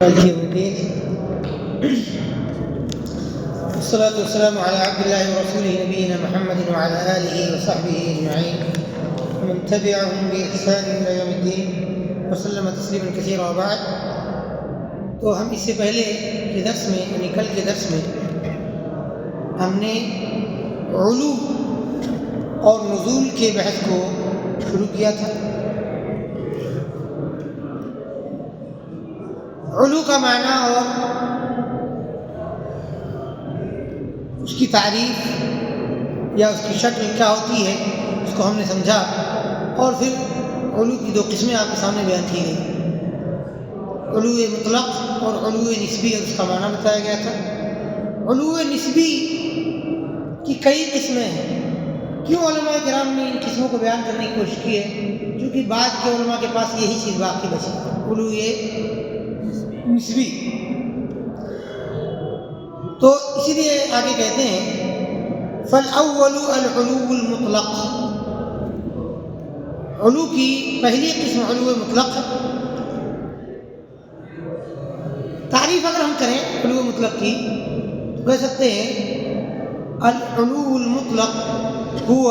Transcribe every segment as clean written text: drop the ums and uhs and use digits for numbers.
والصلاة والسلام على عبد الله ورسوله نبينا محمد وعلى آله وصحبه أجمعين ومن تبعهم بإحسان إلى يوم الدين وسلم تسليما كثيرا وبعد. تو ہم اس سے پہلے کے درس میں یعنی کل کے درس میں ہم نے علو اور نزول کے بحث کو شروع کیا تھا. علو کا معنی اور اس کی تعریف یا اس کی شکل کیا ہوتی ہے اس کو ہم نے سمجھا، اور پھر علو کی دو قسمیں آپ کے سامنے بیان کی گئی، علو مطلق اور علو نسبی، اور اس کا معنی بتایا گیا تھا. علو نسبی کی کئی قسمیں ہیں. کیوں علماء کرام نے ان قسموں کو بیان کرنے کی کوشش کی ہے؟ کیونکہ بعد کے علماء کے پاس یہی چیز باقی بچی، علو نسبی. تو اسی لیے آگے کہتے ہیں فالأول العلو المطلق. علو کی پہلی قسم علو مطلق. تعریف اگر ہم کریں علو مطلق کی تو کہہ سکتے ہیں العلو المطلق هو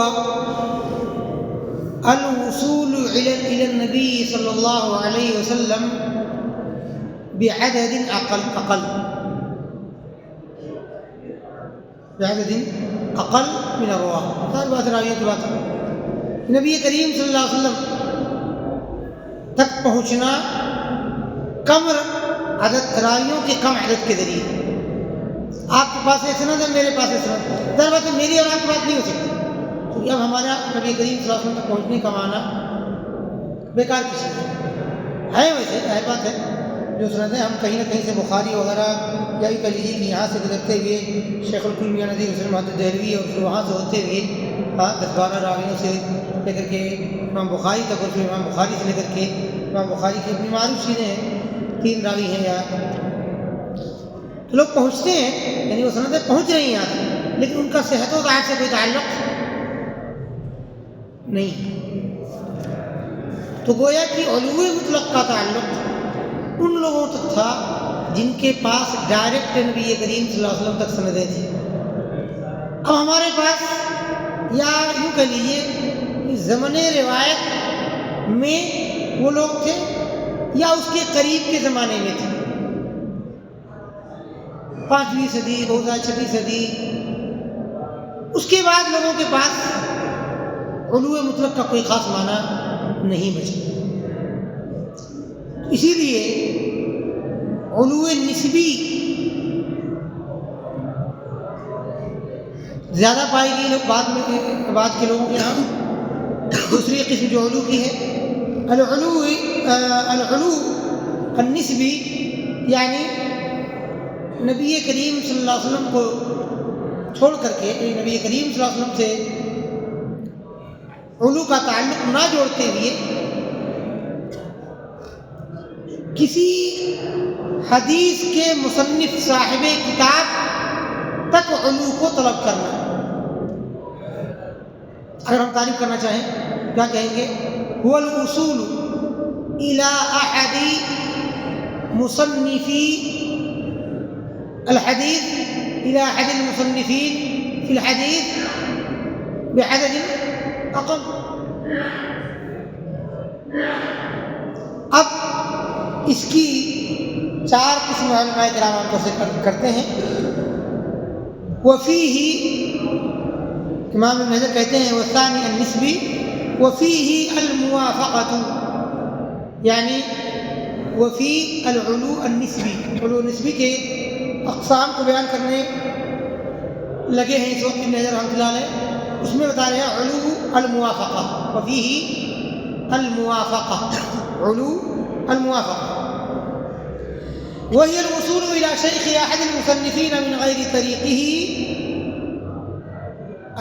الوصول إلى النبي صلى الله عليه وسلم بعدد أقل من الرواة. ہر بات راویوں کی بات ہے. نبی کریم صلی اللہ علیہ وسلم تک پہنچنا کم عدد راویوں کے کم عدد کے ذریعے. آپ کے پاس سند ہے، میرے پاس سند، در بات میری اور آپ کی بات نہیں ہو سکتی، کیونکہ اب ہمارا نبی کریم صلی اللہ علیہ وسلم تک پہنچنے کا معنی بیکار کی چیز ہے. ویسے ظاہر بات ہے جو سندیں ہم کہیں نہ کہیں سے بخاری وغیرہ یا یہ کہہ لیجیے کہ یہاں سے گزرتے ہوئے شیخ الکل میاں ندیم حسین محمد دہلوی اور پھر وہاں سے ہوتے ہوئے 10-12 راویوں سے لے کر کے امام بخاری تک، اور پھر امام بخاری سے لے کر کے امام بخاری کی اپنی معروف چیزیں ہیں، 3 راوی ہیں یا تو لوگ پہنچتے ہیں، یعنی وہ سندیں پہنچ رہی ہیں یہاں تک، لیکن ان کا صحت و ضعف سے کوئی تعلق نہیں. تو گویا کہ علو مطلق کا تعلق ان لوگوں تک تھا جن کے پاس ڈائریکٹ نبی کریم صلی اللہ علیہ وسلم تک سندیں تھیں. اب ہمارے پاس یا یوں کہہ لیجیے کہ زمن روایت میں وہ لوگ تھے یا اس کے قریب کے زمانے میں تھے، 5ویں صدی، 6ویں صدی. اس کے بعد لوگوں کے پاس علو مطلق کا کوئی خاص معنی نہیں بچا. اسی لیے علو نسبی زیادہ پائی گئی بعد کے لوگوں کے یہاں. دوسری قسم جو علو کی ہے العلو النسبی، یعنی نبی کریم صلی اللہ علیہ وسلم کو چھوڑ کر کے، نبی کریم صلی اللہ علیہ وسلم سے علو کا تعلق نہ جوڑتے ہوئے کسی حدیث کے مصنف صاحب کتاب تک علو کو طلب کرنا. اگر ہم تعریف کرنا چاہیں کیا کہیں گے؟ هو الوصول الى احد مصنفی الحدیث، الى احد المصنفین فی الحدیث بعدد اقل. اب اس کی 4 قسم علماء کرام عام طور سے کرتے ہیں. وفیہ، امام ابن حجر کہتے ہیں والثانی النسبی وفیہ الموافقۃ، یعنی وفی العلو النسبی. علو نسبی کے اقسام کو بیان کرنے لگے ہیں اس وقت ابن حجر رحمۃ اللہ علیہ. اس میں بتا رہے ہیں علو الموافقہ، وفیہ الموافقہ، علو الموافقہ. وهي الوصول إلى شيخ أحد المصنفين من غير طريقه.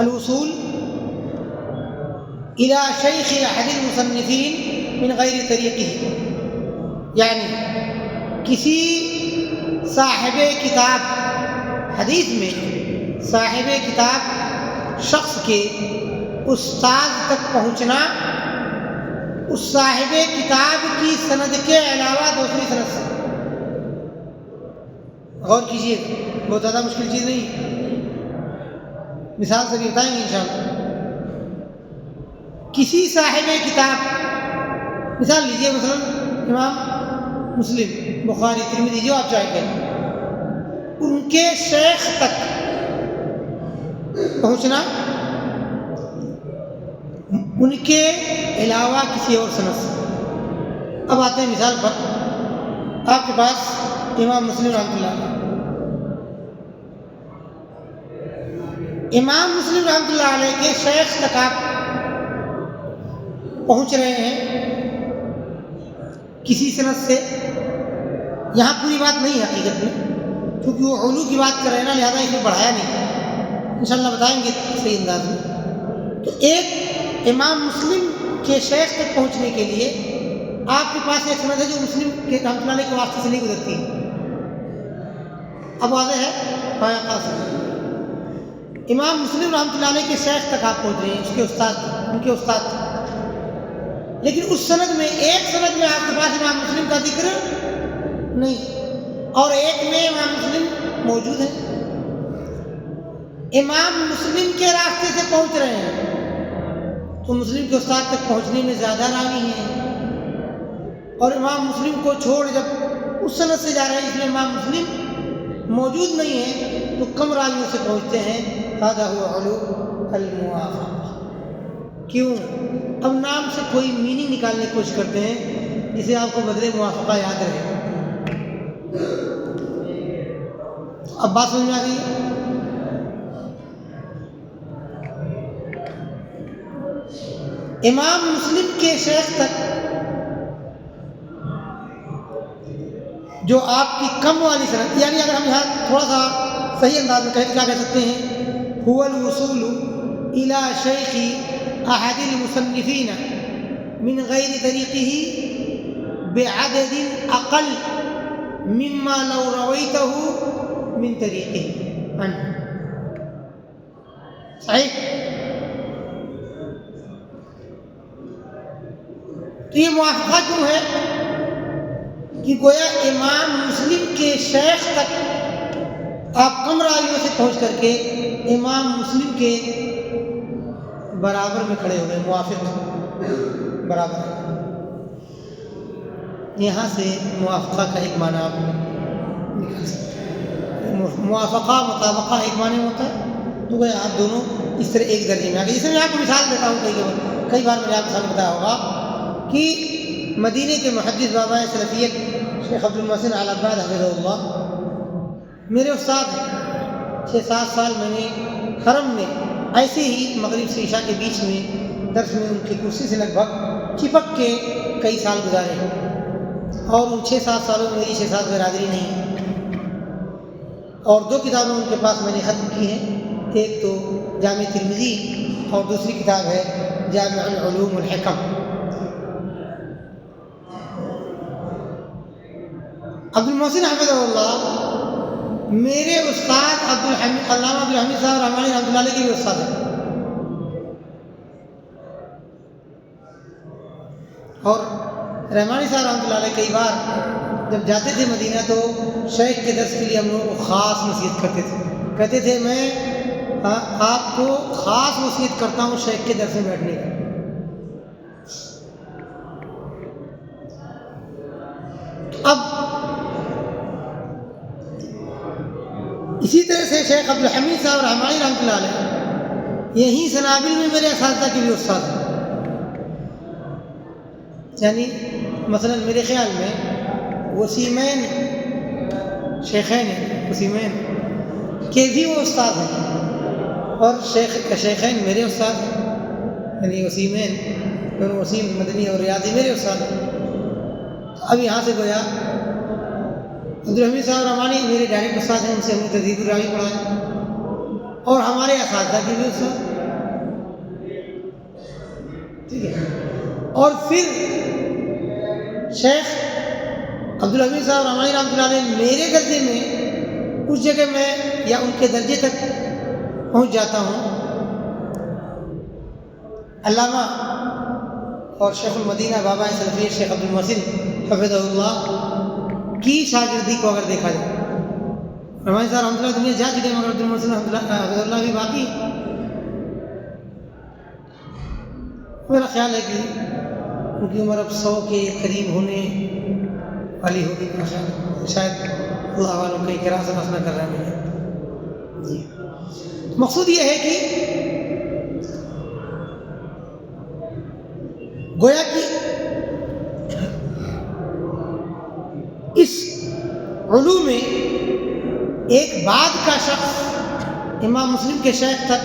الوصول إلى شيخ أحد المصنفين من غير طريقه، یعنی کسی صاحب کتاب، حدیث میں صاحب کتاب شخص کے استاد تک پہنچنا اس صاحب کتاب کی سند کے علاوہ دوسری سند سے. غور کیجیے، بہت زیادہ مشکل چیز نہیں، مثال سے بھی بتائیں گے انشاءاللہ۔ کسی صاحب کتاب، مثال لیجیے مثلا امام مسلم، بخاری، ترمذی، جو آپ چاہتے ہیں، ان کے شیخ تک پہنچنا ان کے علاوہ کسی اور سند سے۔ اب آتے ہیں مثال پر، آپ کے پاس امام مسلم رحمۃ اللہ علیہ، امام مسلم رحمۃ اللہ علیہ کے شیخ تک آپ پہنچ رہے ہیں کسی سند سے۔ یہاں پوری بات نہیں ہے حقیقت میں، کیونکہ وہ علو کی بات کر رہے ہیں نا، لہٰذا اس میں بڑھایا نہیں، انشاءاللہ بتائیں گے صحیح انداز میں۔ تو ایک امام مسلم کے شیخ تک پہنچنے کے لیے آپ کے پاس ایک سند ہے جو مسلم کے رحمۃ اللہ علیہ کے واسطے سے نہیں گزرتی۔ اب واضح ہے، امام مسلم رحمۃ اللہ علیہ کے شیخ تک آپ پہنچ رہے ہیں، اس کے استاد، ان کے استاد تک، لیکن اس سند میں، ایک سند میں آپ کے پاس امام مسلم کا ذکر نہیں، اور ایک میں امام مسلم موجود ہے۔ امام مسلم کے راستے سے پہنچ رہے ہیں تو مسلم کے استاد تک پہنچنے میں زیادہ راوی ہیں، اور امام مسلم کو چھوڑ جب اس سند سے جا رہے ہیں جس میں امام مسلم موجود نہیں ہے تو کم راویوں سے پہنچتے ہیں۔ هذا هو علو الموافقہ۔ کیوں؟ اب نام سے کوئی میننگ نکالنے کی کوشش کرتے ہیں جسے آپ کو بدلے موافقہ یاد رہے۔ اب بات سمجھ میں آ گئی؟ امام مسلم کے شیخ تک جو آپ کی کم والی سند، یعنی اگر ہم یہاں تھوڑا سا صحیح انداز میں کہیں تو کیا کہہ سکتے ہیں؟ هو الوصول الى شیخ احد المصنفین من غیر طریقه بعدد اقل مما لو رویته من طریقه عنه۔ صحیح؟ تو یہ موافقہ کیوں ہے کہ گویا امام مسلم کے شیخ تک آپ کم راویوں سے پہنچ کر کے امام مسلم کے برابر میں کھڑے ہو گئے، موافق برابر ہے۔ یہاں سے موافقہ کا ایک معنی آپ نکال سکتے ہیں، موافقہ مطابقہ ایک معنی ہوتا ہے، تو گویا آپ دونوں اس طرح ایک درجے میں آ گئے۔ جیسے میں آپ کو مثال دیتا ہوں، کئی بار میں نے آپ کو مثال بتایا ہوگا کہ مدینے کے محدث بابا سلفیت شیخ عبد المحسن آل عباد حفظہ اللہ میرے استاد ہیں۔ 6-7 سال میں نے حرم میں ایسے ہی مغرب سے عشاء کے بیچ میں درس میں ان کی کرسی سے لگ بھگ چپک کے کئی سال گزارے ہیں، اور ان 6-7 سالوں میں میری 6-7 برادری نہیں، اور 2 کتابیں ان کے پاس میں نے ختم کی ہیں، ایک تو جامع ترمذی اور دوسری کتاب ہے جامع العلوم والحکم۔ عبد المحسن حفظہ اللہ میرے استاد علامہ عبدالحمید صاحب رحمانی رحمۃ اللہ علیہ کے بھی استاد ہیں، اور رحمانی صاحب رحمۃ اللہ علیہ کئی بار جب جاتے تھے مدینہ تو شیخ کے درس کے لیے ہم لوگوں کو خاص نصیحت کرتے تھے، کہتے تھے میں آپ کو خاص نصیحت کرتا ہوں شیخ کے درس میں بیٹھنے کی۔ اب اسی طرح سے شیخ عبدالحمید صاحب رحمانی رحمۃ اللہ علیہ یہیں سنابل میں میرے اساتذہ کے بھی استاد ہیں، یعنی مثلا میرے خیال میں وسیمین شیخین وسیمین کے بھی وہ استاد ہیں، اور شیخین میرے استاد ہیں، یعنی وسیمین دونوں، وسیم مدنی اور ریاضی میرے استاد ہیں۔ اب یہاں سے گویا عبدالحمید صاحب رحمانی میرے ڈائریکٹ استاد ہیں، ان سے ہم نے تہذیب الراوی پڑھا ہے، اور ہمارے اساتذہ کے بھی استاد، ٹھیک ہے۔ اور پھر شیخ عبدالحمید صاحب رحمانی رحمۃ اللہ علیہ میرے درجے میں اس جگہ میں یا ان کے درجے تک پہنچ جاتا ہوں، علامہ اور شیخ المدینہ بابا سلفی شیخ عبد المحسن حفظہ اللہ کی شاگردی کو اگر دیکھا جائے ہمارے ساتھ رحمۃ اللہ دنیا جا چکے ہیں، مگر عبد المحسن حفظ اللہ بھی باقی. میرا خیال ہے کہ ان کی عمر اب 100 کے قریب ہونے والی ہوگی. میرا خیال ہے شاید اللہ عالم کئی کرا سے مسئلہ کر رہے ہیں. جی مقصود یہ ہے کہ گویا کہ اس علوم میں ایک بعد کا شخص امام مسلم کے شیخ تک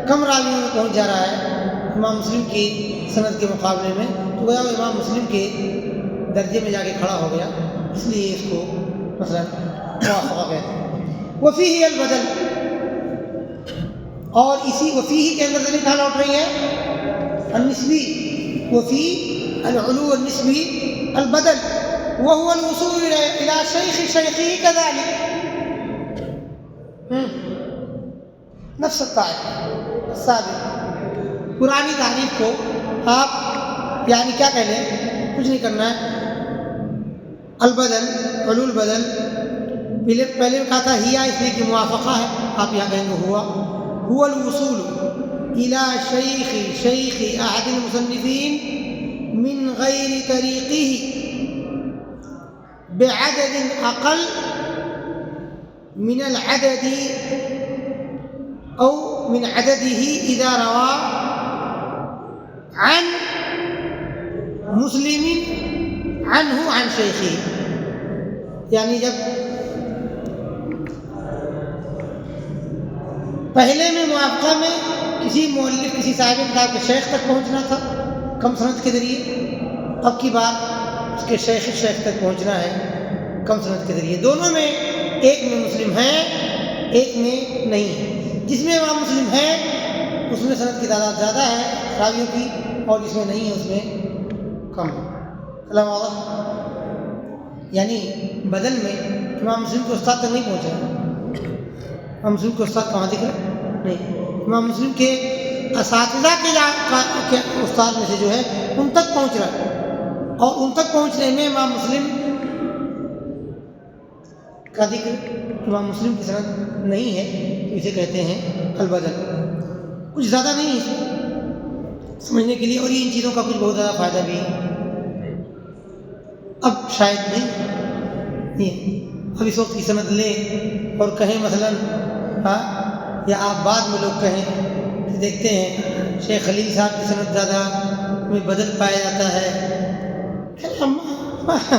کم راویوں میں پہنچ جا رہا ہے امام مسلم کی سند کے مقابلے میں، تو گویا وہ امام مسلم کے درجے میں جا کے کھڑا ہو گیا، اس لیے اس کو مثلا موافقہ کہتے ہیں. وفیہ البدل، اور اسی وفیہ کے اندر کہاں لوٹ رہی ہے النسبی. وفی العلو النسبی البدل وهو الوصول الى شیخ شیخی كذلك. نفس التعریف السابق، پرانی تعریف کو آپ یعنی کیا کہہ لیں، کچھ نہیں کرنا ہے. البدل علو البدل، پہلے کہا تھا ہیا اس لیے کہ موافقہ ہے، آپ یہاں کہیں گے ہوا. هو الوصول الى شیخ احد المصنفین من غیر طریقه بعدد اقل من العدد او من عدده اذا روى عن مسلم عنه عن شیخه. یعنی جب پہلے میں موافقہ میں کسی مؤلف کسی صاحب کتاب کے شیخ تک پہنچنا تھا کم سند کے ذریعے، اب کی بار اس کے شیخ تک پہنچنا ہے کم سند کے ذریعے. دونوں میں ایک میں مسلم ہے ایک میں نہیں ہے. جس میں امام مسلم ہے اس میں سند کی تعداد زیادہ ہے راویوں کی، اور جس میں نہیں ہے اس میں کم ہے. کلام واضح؟ یعنی بدل میں امام مسلم کے استاد تک نہیں پہنچا. امام مسلم کے استاد کہاں دکھ رہے نہیں، امام مسلم کے اساتذہ کے استاد میں سے جو ہے ان تک پہنچ رہا ہے، اور ان تک پہنچنے میں امام مسلم کا ذکر امام مسلم کی سند نہیں ہے، تو اسے کہتے ہیں البدل. کچھ زیادہ نہیں ہے سمجھنے کے لیے، اور ان چیزوں کا کچھ بہت زیادہ فائدہ بھی اب شاید نہیں. اب اس وقت کی سند لیں اور کہیں مثلاً یا آپ بعد میں لوگ کہیں کہ دیکھتے ہیں شیخ خلیل صاحب کی سند زیادہ میں بدل پایا جاتا ہے،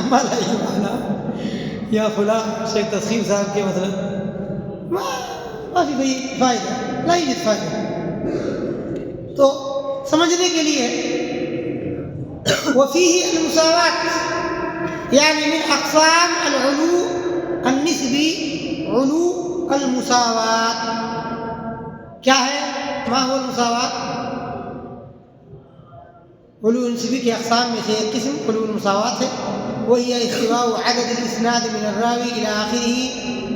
مالا ہی مانا، یا فلاں شیخ تسخیر صاحب کے مثلاً کافی بھائی فائدہ لا یوجد فائدہ. تو سمجھنے کے لیے وفیہ المساوات، یعنی من اقسام العلو النسبی علو المساوات. کیا ہے ما هو المساوات؟ علو النسبی کے اقسام میں سے ایک قسم علو المساوات ہے، وہی استواء عدد الاسناد من الراوی الى آخره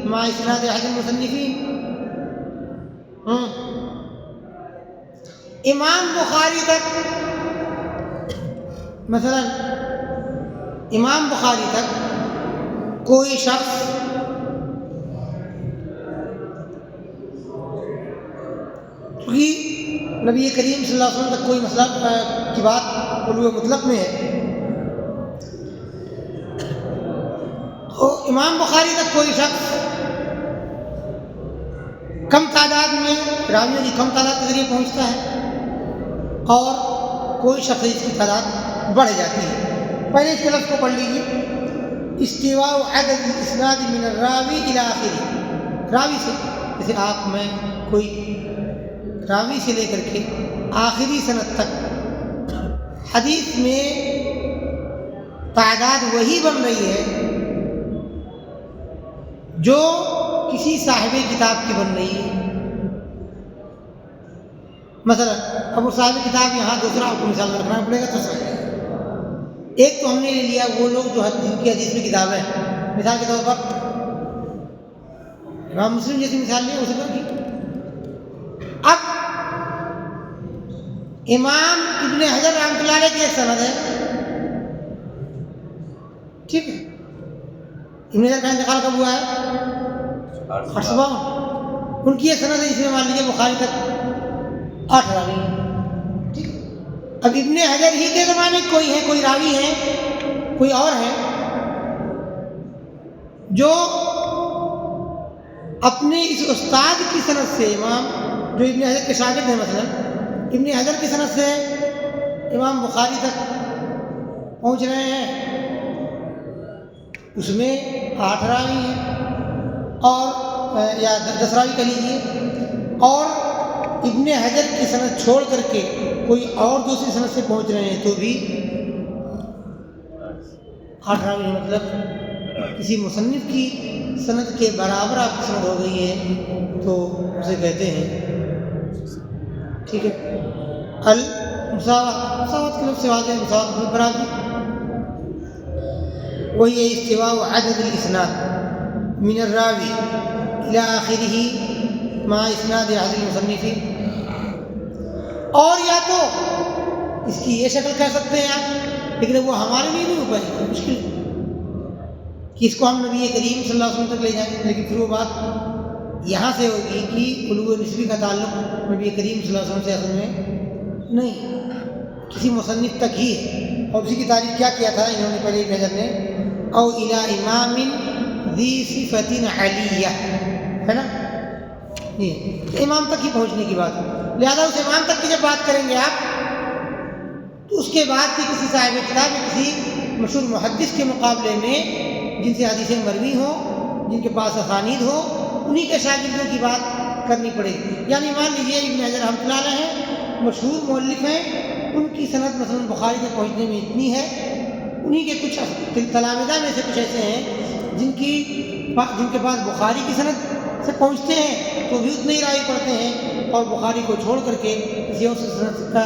مع اسناد احد المصنفین. امام بخاری تک مثلا امام بخاری تک کوئی شخص کیونکہ نبی کریم صلی اللہ علیہ وسلم تک کوئی مسئلہ کی بات علو مطلق میں ہے، تو امام بخاری تک کوئی شخص کم تعداد میں راویوں کی کم تعداد کے ذریعے پہنچتا ہے، اور کوئی شخص اس کی تعداد بڑھ جاتی ہے. پہلے اس کے لفظ کو پڑھ لیجیے، استواء عدد الاسناد من الراوی الى آخره. راوی سے جیسے آپ میں کوئی راوی سے لے کر کے آخری سند تک حدیث میں تعداد وہی بن رہی ہے جو کسی صاحب کتاب کی بن رہی ہے. مثلا اب وہ صاحب کتاب یہاں دوسرا آپ کو مثال رکھنا پڑے گا تو صحیح ہے. ایک تو ہم نے لے لیا وہ لوگ جو جن کی حدیث میں کتابیں ہیں، مثال کے طور پر امام مسلم جیسی مثال لیا اسی طرح کی. اب امام ابن حجر رحمۃ اللہ علیہ کی ایک سند ہے، ٹھیک ہے. ابن حجر کا انتقال کب ہوا ہے؟ 852 ان کی یہ سند ہے جس میں مان لیجیے بخاری تک 8 راوی ہیں. ٹھیک. اب ابن حجر ہی کے زمانے کوئی ہے، کوئی راوی ہیں، کوئی اور ہیں جو اپنے اس استاد کی سند سے، امام جو ابن حجر کے شاگرد ہیں، مثلا ابن حجر کی سند سے امام بخاری تک پہنچ رہے ہیں، اس میں 8 راوی ہیں اور یا 10 راوی کہہ لیجیے، اور ابن حجر کی سند چھوڑ کر کے کوئی اور دوسری سند سے پہنچ رہے ہیں تو بھی 8 راوی ہیں. مطلب کسی مصنف کی سند کے برابر آپ کی سند ہو گئی ہے تو اسے کہتے ہیں. ٹھیک ہے. مساوات کے لفظ سے واضح ہے، مساوات مطلب برابری. وہی ہے استواء عدد الاسناد من الراوی الى آخرہ مع اسناد احد المصنفین. اور یا تو اس کی یہ شکل کہہ سکتے ہیں آپ، لیکن وہ ہمارے لیے نہیں ہو پائے گی، مشکل کہ اس کو ہم نبی کریم صلی اللہ علیہ وسلم تک لے جائیں. لیکن پھر وہ بات یہاں سے ہوگی کہ علو نسبی کا تعلق نبی کریم صلی اللہ علیہ وسلم سے اصل میں نہیں، کسی مصنف تک ہی ہے. اور اسی کی تعریف کیا کیا تھا انہوں نے پہلے ابن حجر نے، او الی امام ذی صفت علیہ، ہے نا، یہ امام تک ہی پہنچنے کی بات. لہذا اس امام تک کی جب بات کریں گے آپ تو اس کے بعد کی کسی صاحب کتاب یا کسی مشہور محدث کے مقابلے میں جن سے حدیثیں مروی ہوں، جن کے پاس اسانید ہوں، انہی کے شاگردوں کی بات کرنی پڑے گی. یعنی مان لیجیے ابن حجر رحمۃ اللہ علیہ ہیں، مشہور مؤلف ہیں، ان کی سند مثلا بخاری تک پہنچنے میں اتنی ہے، انہی کے کچھ تلامذہ میں سے کچھ ایسے ہیں جن کے پاس بخاری کی سند سے پہنچتے ہیں تو بھی اتنے ہی راوی پڑھتے ہیں، اور بخاری کو چھوڑ کر کے کسی اور سند کا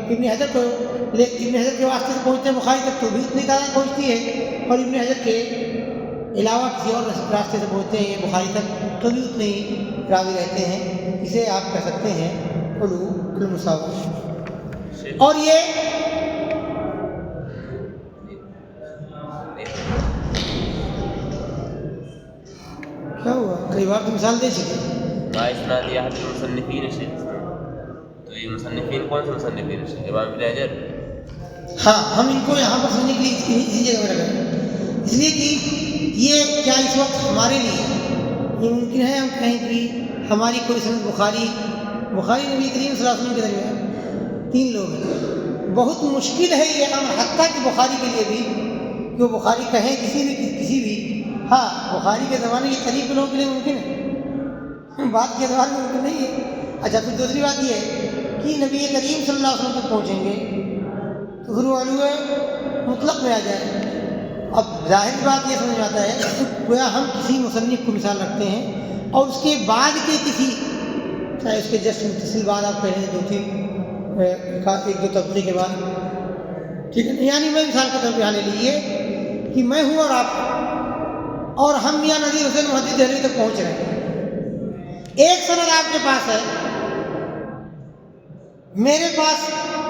ابن حجر کے واسطے سے پہنچتے ہیں بخاری تک تو بھی اتنی تعداد پہنچتی ہے، اور ابن حجر کے علاوہ کسی اور راستے سے پہنچتے ہیں بخاری تک تو بھی اتنے ہی راوی رہتے ہیں. اسے آپ کہہ سکتے ہیں علو المساوات. اور یہ کیا ہوا، کئی بار تو مثال دے چکے. اسناد احد المصنفین سے، تو یہ مصنفین کون سے مصنفین ہیں؟ امام ابن حجر. ہاں، ہم ان کو یہاں پر سمجھنے کے لیے اسی جگہ میں رکھیں، اس لیے کہ یہ کیا اس وقت ہمارے لیے یہ ممکن ہے ہم کہیں کہ ہماری کوئی سند بخاری نبی کریم صلی اللہ علیہ وسلم کے درمیان 3 لوگ ہیں. بہت مشکل ہے یہ امر، حتیٰ کہ بخاری کے لیے بھی کہ وہ بخاری کہیں کسی بھی ہاں بخاری کے زمانے کے قریب کے لوگوں کے لیے ممکن ہے، بات کے اعتبار میں ممکن نہیں ہے. اچھا، پھر دوسری بات یہ ہے کہ نبی کریم صلی اللہ علیہ وسلم تک پہنچیں گے تو پھر وہ علو مطلق میں آ جائے. اب ظاہر بات یہ سمجھ میں آتا ہے گویا ہم کسی مصنف کو مثال رکھتے ہیں اور اس کے بعد کے کسی، چاہے اس کے جسٹ متصل بعد آپ کہیں 2-3 طبقے کے بعد، ٹھیک ہے. یعنی میں مثال کے طور پہ یہاں لے لیجیے کہ میں ہوں اور آپ، اور ہم میاں نذیر حسین محدث دہلوی تک پہنچ رہے ہیں. ایک سند آپ کے پاس ہے، میرے پاس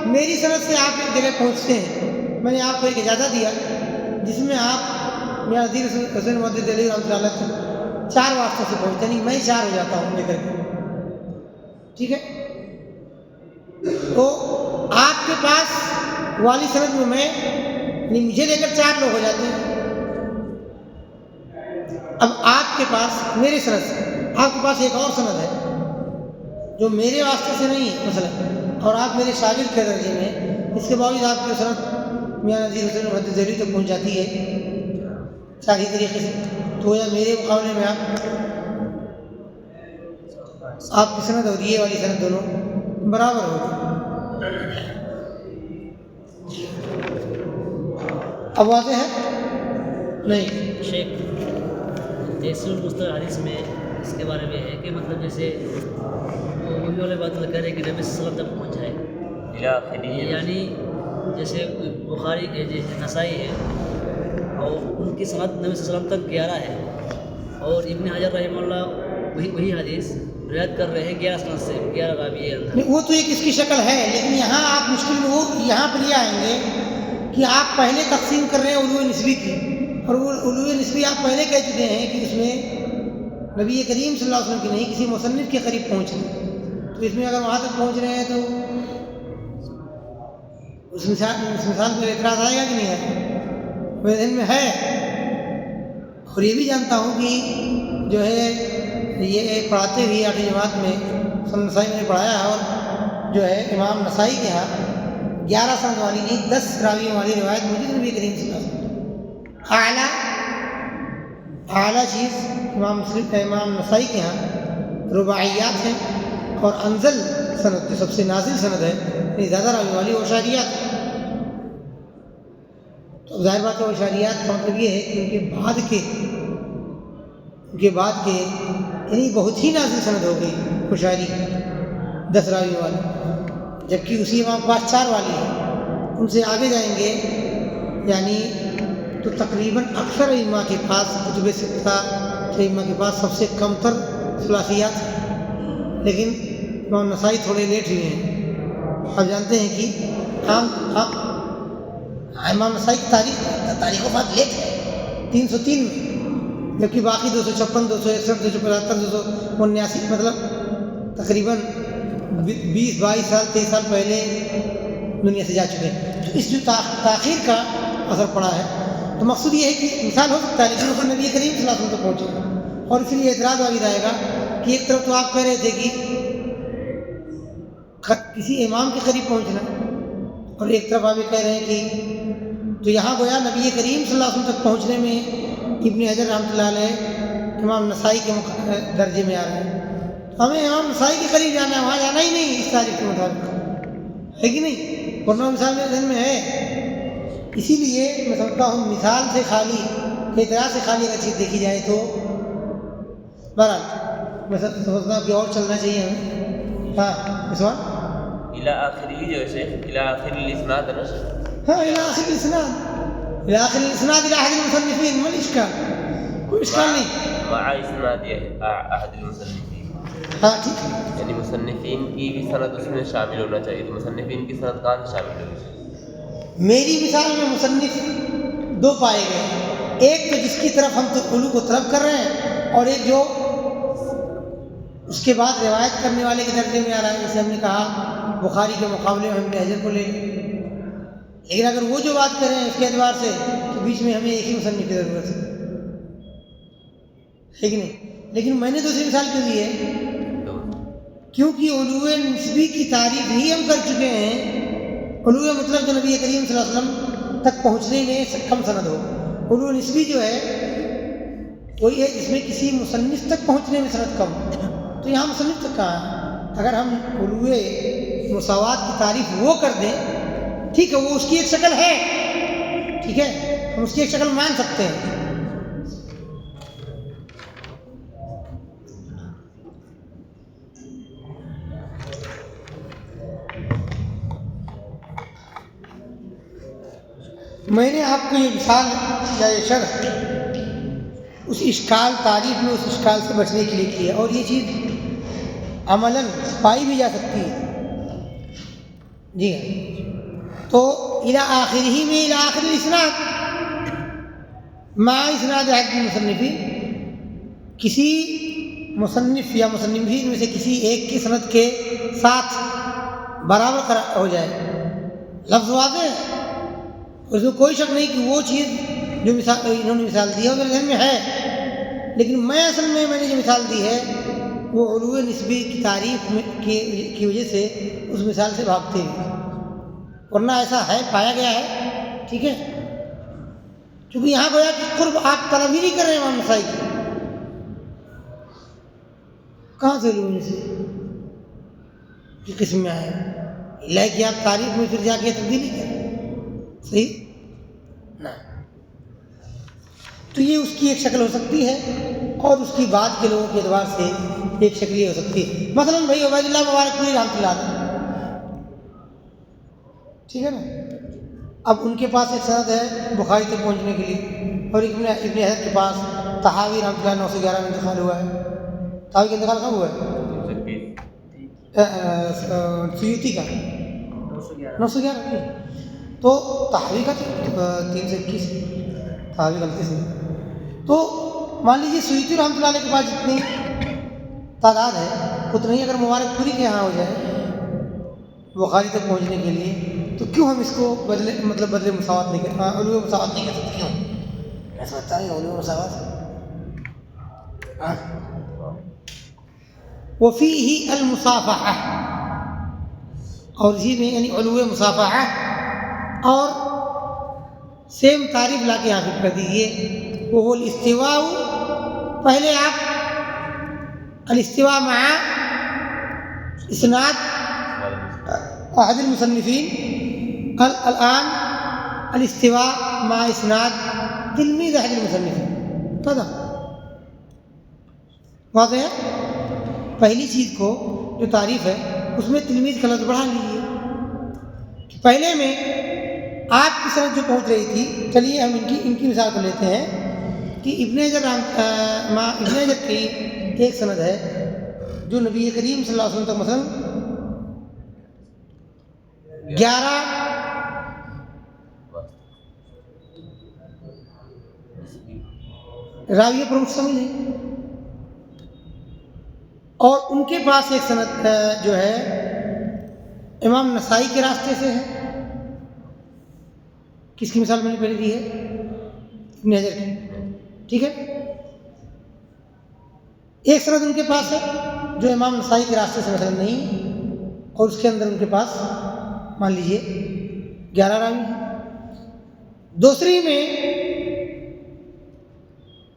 میری سند سے آپ ایک جگہ پہنچتے ہیں، میں نے آپ کو ایک اجازت دیا جس میں آپ میاں نذیر حسین محدث دہلوی رحمۃ اللہ علیہ 4 واسطوں سے پہنچتے ہیں، میں 4 ہو جاتا ہوں لے کر کے. ٹھیک ہے. تو آپ کے پاس والی سند میں میں مجھے لے کر 4 لوگ ہو جاتے ہیں. اب آپ کے پاس میرے سند سے، آپ کے پاس ایک اور سند ہے جو میرے واسطے سے نہیں ہے مثلا، اور آپ میرے شاگرد کے درجے میں، اس کے باوجود آپ کی سند میاں نذیر حسین محدث دہلوی تک پہنچ جاتی ہے صحیح طریقے سے، تو یا میرے مقابلے میں آپ کی سند اور یہ والی سند دونوں برابر ہوگی. اب واضح ہے نہیں؟ شیخ تیسر مستر حدیث میں اس کے بارے میں ہے کہ مطلب جیسے وہی والے بات کر رہے ہیں کہ نبی صلی اللہ علیہ وسلم تک پہنچ جائے، یعنی جیسے بخاری جیسے نسائی ہے اور ان کی سند نبی صلی اللہ علیہ وسلم تک 11 ہے، اور ابن حجر رحمہ اللہ وہی حدیث روایت کر رہے ہیں 11 سند سے، 11 راوی ہے اندر. وہ تو ایک اس کی شکل ہے، لیکن یہاں آپ مشکل میں وہ یہاں پر یہ آئیں گے کہ آپ پہلے تقسیم کر رہے ہیں علو نسبی کی، اور وہ علو نسبی آپ پہلے کہہ چکے ہیں کہ اس میں نبی کریم صلی اللہ علیہ وسلم کی نہیں، کسی مصنف کے قریب پہنچنا. تو اس میں اگر وہاں تک پہنچ رہے ہیں تو اس مثال پر اعتراض آئے گا کہ نہیں ہے؟ میرے ذہن میں ہے، اور یہ بھی جانتا ہوں کہ جو ہے یہ پڑھاتے ہوئے 8 جماعت میں سند نسائی میں نے پڑھایا ہے، اور جو ہے امام نسائی کے یہاں 11 سند والی نہیں 10 راویوں والی روایت موجود نبی کریم صلی اللہ علیہ وسلم. اعلیٰ چیز امام نسائی کے یہاں رباعیات ہیں، اور انزل سند جو سب سے نازل سند ہے یعنی زیادہ راوی والی وہ اشاریات. تو ظاہر بات ہے وہ اشاریات کا مطلب یہ ہے کہ ان کے بعد کے یعنی بہت ہی نازل سند ہو گئی اشاری 10 راوی والی، جبکہ اسی امام کے پاس 4 والی ہے. ان سے آگے جائیں گے یعنی تو تقریباً اکثر ائمہ کے پاس کتب ستہ کے ائمہ کے پاس سب سے کم تر ثلاثیات ہیں، لیکن امام نسائی تھوڑے لیٹ ہوئے ہیں. آپ جانتے ہیں کہ امام نسائی کی تاریخ وفات لیٹ ہے 303 میں، جبکہ باقی 256 261 275 279 مطلب تقریباً 20 22 سال 23 سال پہلے دنیا سے جا چکے ہیں. تو اس جو تاخیر کا اثر پڑا ہے، تو مقصود یہ ہے کہ مثال ہو سکتا ہے لیکن اس نبی کریم صلی اللہ علیہ وسلم تک پہنچے گا. اور اس لیے اعتراض واقع آئے گا کہ ایک طرف تو آپ کہہ رہے تھے کہ کسی امام کے قریب پہنچنا، اور ایک طرف آپ یہ کہہ رہے ہیں کہ تو یہاں گویا نبی کریم صلی اللہ علیہ وسلم تک پہنچنے میں ابن حجر رحمۃ اللہ علیہ امام نسائی کے درجے میں آ رہے ہیں. ہمیں امام نسائی کے قریب جانا ہے، وہاں جانا ہی نہیں اس تاریخ کے مطابق، ہے کہ نہیں؟ ورنہ مثال میرے ذہن میں ہے. اسی لیے میں سمجھتا ہوں مثال سے خالی اعتراض سے خالی اگر چیز دیکھی جائے تو بہرحال میں سمجھتا ہوں کہ اور چلنا چاہیے ہمیں. ہاں سوال الى آخری جو ہے شیخ الى آخر الاسناد ہے نا شیخ. ہاں الى آخر الاسناد الى آخر الاسناد الى احد المصنفین ما الاشکال، کوئی اشکال نہیں مع اسناد احد المصنفین. ہاں ٹھیک ہے، یعنی مصنفین کی بھی سند اس میں شامل ہونا چاہیے. تو مصنفین کی سند کہاں سے شامل ہوگی؟ میری مثال میں مصنف 2 پائے گئے، ایک تو جس کی طرف ہم تو علو کو طلب کر رہے ہیں، اور ایک جو اس کے بعد روایت کرنے والے کے درجے میں آ رہا ہے. جیسے ہم نے کہا بخاری کے مقابلے میں ہم ابن حجر کو لے لیں، لیکن اگر وہ جو بات کریں اس کے اعتبار سے تو بیچ میں ہمیں ایک ہی مصنف کی ضرورت ہے کہ نہیں؟ لیکن میں نے دوسری مثال کیوں دی ہے؟ کیونکہ علو نسبی کی تعریف ہی ہم کر چکے ہیں. علو مطلب جو نبی کریم صلی اللہ علیہ وسلم تک پہنچنے میں کم سند ہو. علو نسبی جو ہے وہی ہے جس میں کسی مصنف تک پہنچنے میں سند کم. تو یہاں مصنف تک کہاں ہے؟ اگر ہم علو مساوات کی تعریف وہ کر دیں، ٹھیک ہے وہ اس کی ایک شکل ہے، ٹھیک ہے ہم اس کی ایک شکل مان سکتے ہیں. میں نے آپ کو یہ مثال یا یہ شرح اس اشکال تعریف میں اس اشکال سے بچنے کے لیے کی ہے، اور یہ چیز عملاً پائی بھی جا سکتی ہے. جی ہاں، تو الی آخرہ میں الی آخر الاسناد مع اسناد احد المصنفین، کسی مصنف یا مصنفین میں سے کسی ایک کی سند کے ساتھ برابر ہو جائے. لفظ واضح ہے، اس میں کوئی شک نہیں کہ وہ چیز جو مثال انہوں نے مثال دی ہے وہ میرے ذہن میں ہے، لیکن میں اصل میں نے جو مثال دی ہے وہ علو نسبی کی تعریف کی وجہ سے اس مثال سے بھاگتے ہیں. ورنہ ایسا ہے پایا گیا ہے، ٹھیک ہے، کیونکہ یہاں گویا کہ قرب آپ طلب ہی نہیں کر رہے ہیں امام نسائی کی. کہاں سے علو نسبی کی قسم میں آئے اللہ کہ آپ تعریف میں پھر جا کے تبدیلی کریں، صحیح نہ. تو یہ اس کی ایک شکل ہو سکتی ہے، اور اس کی بعد کے لوگوں کے اعتبار سے ایک شکل یہ ہو سکتی ہے. مثلاً بھائی عبید اللہ مبارک پوری رحمۃ اللہ علیہ، ٹھیک ہے نا، اب ان کے پاس ایک سند ہے بخاری تک پہنچنے کے لیے، اور ابن حجر کے پاس طحاوی رحمۃ اللہ 911 میں انتقال ہوا ہے. طحاوی کا انتقال کب ہوا ہے؟ سیوطی کا 911. تو طحاوی کا 321 طحاوی غلطی سے. تو مان لیجیے سیوطی رحمۃ اللہ علیہ کے پاس جتنی تعداد ہے اتنی اگر مبارک پوری کے یہاں ہو جائے بخاری تک پہنچنے کے لیے تو کیوں ہم اس کو بدلے مساوات نہیں کر علو مساوات نہیں کر سکتے؟ کیوں ایسا لگتا ہے علو مساوات وفیہ المصافحہ، اور اسی میں یعنی علو مصافحہ، اور سیم تعریف لا کے یہاں کر دیجیے وہ الاستواء. پہلے آپ الاستواء مع اسناد احد المصنفین، الان الاستواء مع اسناد تلمیذ احد المصنفین. پتہ واضح ہے؟ پہلی چیز کو جو تعریف ہے اس میں تلمیذ کا لفظ بڑھا لیجیے. پہلے میں آپ کی سند جو پہنچ رہی تھی، چلیے ہم ان کی مثال کو لیتے ہیں کہ ابن حجر کی ایک سند ہے جو نبی کریم صلی اللہ علیہ وسلم تک مثلا 11 راویوں پر مشتمل ہے، اور ان کے پاس ایک سند جو ہے امام نسائی کے راستے سے ہے. کس کی مثال میں نے پہلے دی ہے؟ ابن حجر کی. ٹھیک ہے، ایک سند ان کے پاس ہے جو امام نسائی کے راستے سے مثلا نہیں، اور اس کے اندر ان کے پاس مان لیجیے 11 راوی ہیں. دوسری میں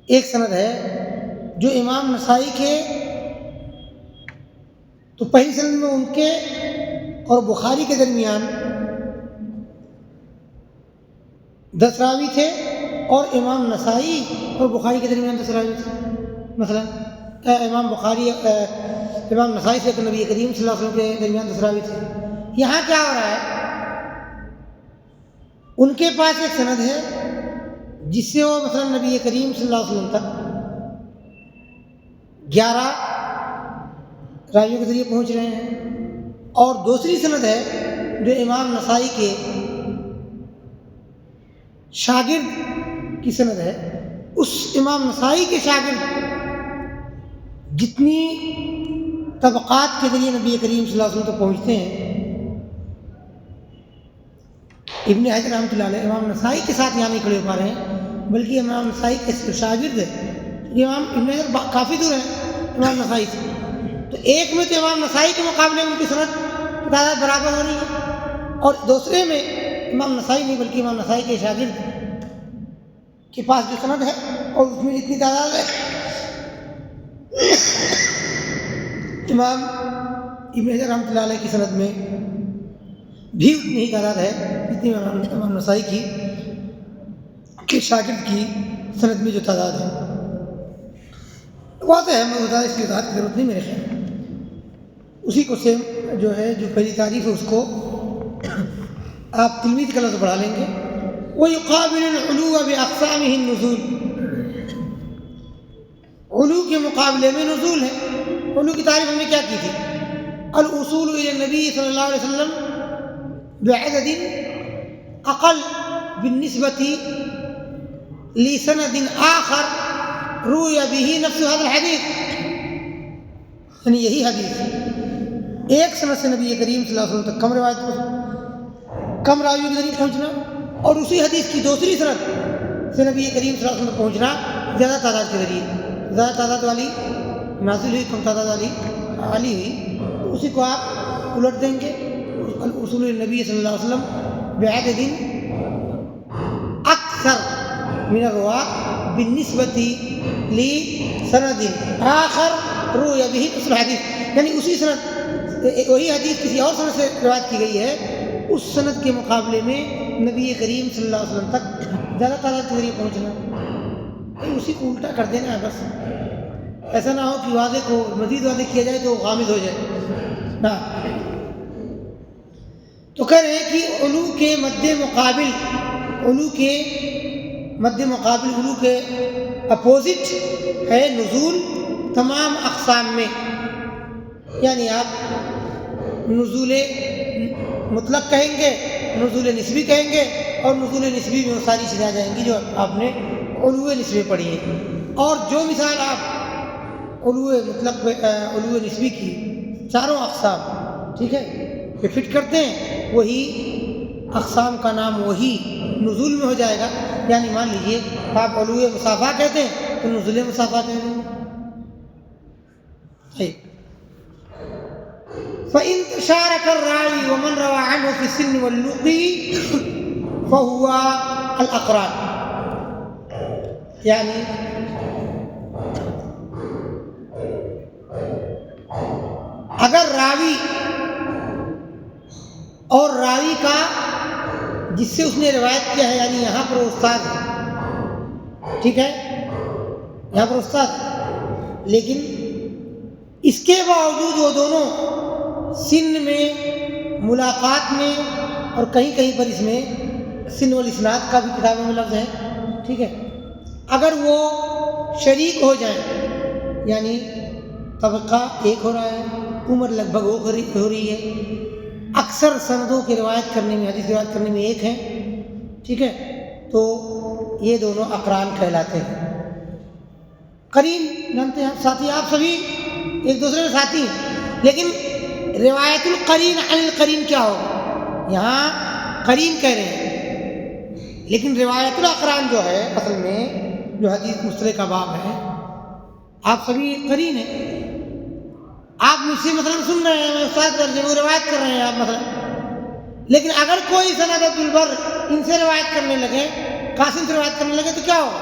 ایک سند ہے جو امام نسائی کے، تو پہلی سند میں ان کے اور بخاری کے درمیان 10 راوی تھے، اور امام نسائی اور بخاری کے درمیان 10 راوی تھے. مثلا امام نسائی سے نبی کریم صلی اللہ علیہ وسلم کے درمیان 10 راوی تھے. یہاں کیا ہو رہا ہے؟ ان کے پاس ایک سند ہے جس سے وہ مثلا نبی کریم صلی اللہ علیہ وسلم تک 11 راویوں کے ذریعے پہنچ رہے ہیں، اور دوسری سند ہے جو امام نسائی کے شاگرد کی سند ہے. اس امام نسائی کے شاگرد جتنی طبقات کے ذریعے نبی کریم صلی اللہ علیہ وسلم تک پہنچتے ہیں، ابن حجر رحمۃ اللہ علیہ امام نسائی کے ساتھ یہاں نہیں کھڑے ہو پا رہے ہیں، بلکہ امام نسائی کے شاگرد ہے. امام ابن حجر کافی دور ہیں امام نسائی سے، تو ایک میں تو امام نسائی کے مقابلے میں ان کی سند کی تعداد برابر ہو رہی ہے، اور دوسرے میں امام نسائی نہیں بلکہ امام نسائی کے شاگرد کے پاس جو سند ہے اور اس میں جتنی تعداد ہے امام ابن حجر رحمۃ اللہ علیہ کی سند میں بھی اتنی ہی تعداد ہے جتنی امام نسائی کے شاگرد کی سند میں جو تعداد ہے. واضح ہے، میں بتا اس کی وضاحت کی ضرورت نہیں میرے خیال. اسی کو سیم جو ہے جو پہلی تعریف ہے اس کو آپ تلمیذ کا لفظ بڑھا لیں گے. وَيُقَابِلُ الْعُلُوَّ بِأَقْسَامِهِ النُّزُولُ. علو کے مقابلے میں نزول ہے. علو کی تعریف ہم نے کیا کی تھی؟ الوصول إلى النبي صلی اللہ علیہ وسلم بعدد اقل بالنسبة لسند آخر روي به نفس هذا الحديث. یعنی یہی حدیث ایک سند سے نبی کریم صلی اللہ علیہ وسلم تک کم راویوں کے ذریعے پہنچنا، اور اسی حدیث کی دوسری سند سے نبی کریم صلی اللہ علیہ وسلم تک پہنچنا زیادہ تعداد کے ذریعے. زیادہ تعداد والی نازل ہوئی، کم تعداد والی عالی ہوئی، تو اسی کو آپ الٹ دیں گے. اصول النبی صلی اللہ علیہ وسلم بعدد اکثر من الرواة بالنسبة لسند آخر روی به نفس الحدیث. یعنی اسی سند، وہی حدیث کسی اور سند سے روایت کی گئی ہے، اس سند کے مقابلے میں نبی کریم صلی اللہ علیہ وسلم تک زیادہ تعداد کے ذریعے پہنچنا. اسی کو الٹا کر دینا ہے بس. ایسا نہ ہو کہ واضح کو مزید واضح کیا جائے تو غامض ہو جائے نا. تو کہہ رہے ہیں کہ علو کے مد مقابل علو کے اپوزٹ ہے نزول تمام اقسام میں. یعنی آپ نزول مطلق کہیں گے، نزول نسبی کہیں گے، اور نزول نسبی میں وہ ساری چیزیں آ جائیں گی جو آپ نے علو نسبی پڑھی ہیں. اور جو مثال آپ علو مطلق علو نسبی کی چاروں اقسام ٹھیک ہے یہ فٹ کرتے ہیں وہی اقسام کا نام وہی نزول میں ہو جائے گا. یعنی مان لیجئے آپ علو مسافہ کہتے ہیں تو نزول مسافہ کہہ دیں گے. فَإِن تَشَارَكَ الرَّاوِي وَمَنْ رَوَى عَنْهُ فِي السِّنِّ وَاللُّقِي فَهُوَ الْأَقْرَانُ. یعنی اگر راوی اور راوی کا جس سے اس نے روایت کیا ہے یعنی یہاں پر استاد ہے ٹھیک ہے یہاں پر استاد ہے لیکن اس کے باوجود وہ دونوں سن میں ملاقات میں اور کہیں کہیں پر اس میں سن والاسناد کا بھی کتابوں میں لفظ ہے ٹھیک ہے اگر وہ شریک ہو جائیں یعنی طبقہ ایک ہو رہا ہے عمر لگ بھگ ہو رہی ہے اکثر سندوں کی روایت کرنے میں حدیث روایت کرنے میں ایک ہیں ٹھیک ہے تو یہ دونوں اقران کہلاتے ہیں. قرین جانتے ہیں آپ ساتھی آپ سبھی ایک دوسرے میں ساتھی ہیں لیکن روایت القرین عن القرین کیا ہوگا یہاں قرین کہہ رہے ہیں لیکن روایت الاقران جو ہے اصل میں جو حدیث مصطلح کا باب ہے آپ سبھی قرین ہیں آپ مجھ سے مثلا سن رہے ہیں میں استاد درجے میں روایت کر رہے ہیں آپ مثلا لیکن اگر کوئی سند عبدالبر ان سے روایت کرنے لگے قاسم سے روایت کرنے لگے تو کیا ہوگا